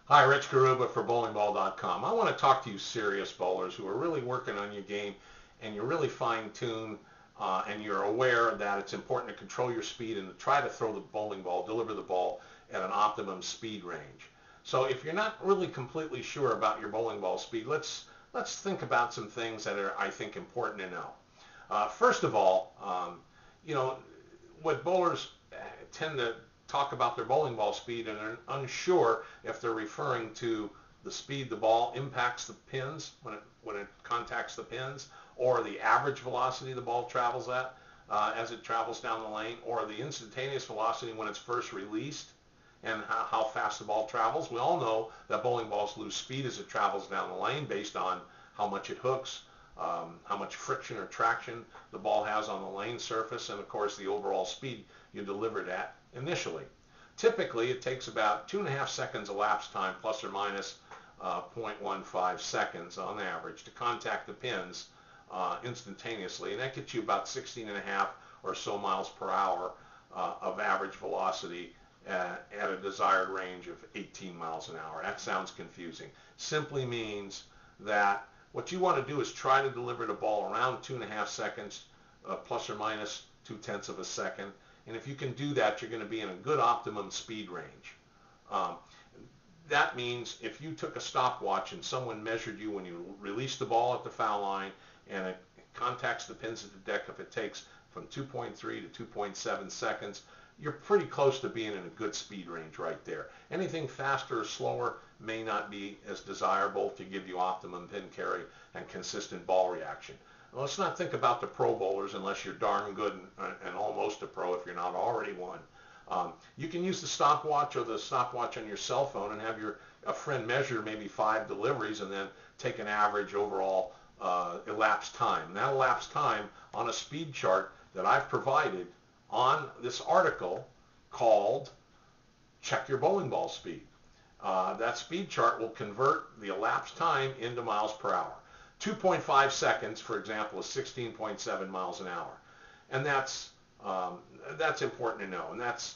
Hi, Rich Garuba for bowlingball.com. I want to talk to you serious bowlers who are really working on your game and you're really fine-tuned and you're aware that it's important to control your speed and to try to throw the bowling ball, deliver the ball at an optimum speed range. So if you're not really completely sure about your bowling ball speed, let's think about some things that are, I think, important to know. First of all, you know, what bowlers tend to talk about their bowling ball speed and are unsure if they're referring to the speed the ball impacts the pins when it contacts the pins, or the average velocity the ball travels at as it travels down the lane, or the instantaneous velocity when it's first released and how fast the ball travels. We all know that bowling balls lose speed as it travels down the lane based on how much it hooks, how much friction or traction the ball has on the lane surface, and of course the overall speed you deliver it at initially. Typically, it takes about 2.5 seconds elapsed time, plus or minus 0.15 seconds on average, to contact the pins instantaneously, and that gets you about 16.5 or so miles per hour of average velocity at a desired range of 18 miles an hour. That sounds confusing. Simply means that what you want to do is try to deliver the ball around 2.5 seconds, plus or minus 0.2 of a second. And if you can do that, you're going to be in a good optimum speed range. That means if you took a stopwatch and someone measured you when you release the ball at the foul line and it contacts the pins at the deck, if it takes from 2.3 to 2.7 seconds, you're pretty close to being in a good speed range right there. Anything faster or slower may not be as desirable to give you optimum pin carry and consistent ball reaction. Let's not think about the pro bowlers unless you're darn good and almost a pro if you're not already one. You can use the stopwatch or the stopwatch on your cell phone and have a friend measure maybe 5 deliveries and then take an average overall elapsed time. And that elapsed time on a speed chart that I've provided on this article called Check Your Bowling Ball Speed. That speed chart will convert the elapsed time into miles per hour. 2.5 seconds, for example, is 16.7 miles an hour. And that's important to know, and that's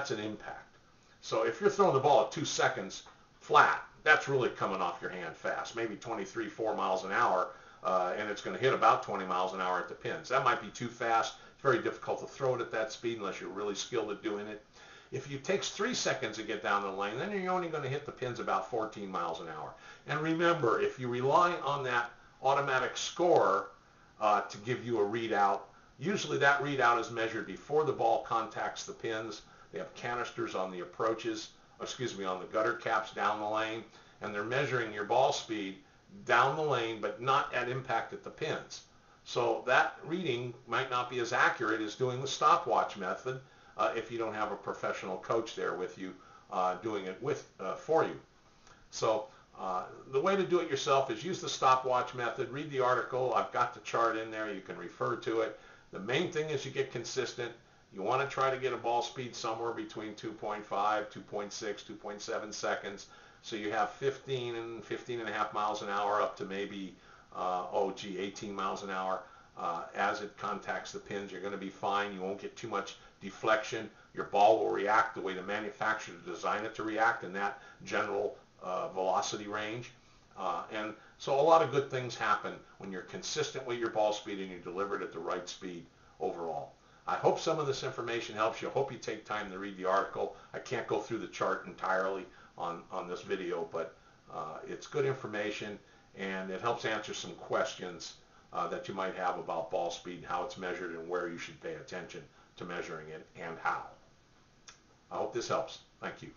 an impact. So if you're throwing the ball at 2 seconds flat, that's really coming off your hand fast, maybe 4 miles an hour, and it's going to hit about 20 miles an hour at the pins. That might be too fast. It's very difficult to throw it at that speed unless you're really skilled at doing it. If it takes 3 seconds to get down the lane, then you're only going to hit the pins about 14 miles an hour. And remember, if you rely on that automatic score to give you a readout, usually that readout is measured before the ball contacts the pins. They have canisters on the approaches, on the gutter caps down the lane, and they're measuring your ball speed down the lane, but not at impact at the pins. So that reading might not be as accurate as doing the stopwatch method if you don't have a professional coach there with you doing it for you. So the way to do it yourself is use the stopwatch method. Read the article. I've got the chart in there. You can refer to it. The main thing is you get consistent. You want to try to get a ball speed somewhere between 2.5, 2.6, 2.7 seconds. So you have 15 and 15.5 miles an hour up to maybe 18 miles an hour. As it contacts the pins, you're going to be fine. You won't get too much deflection. Your ball will react the way the manufacturer designed it to react in that general velocity range. And so a lot of good things happen when you're consistent with your ball speed and you deliver it at the right speed overall. I hope some of this information helps you. I hope you take time to read the article. I can't go through the chart entirely on this video, but it's good information and it helps answer some questions that you might have about ball speed and how it's measured and where you should pay attention to measuring it and how. I hope this helps. Thank you.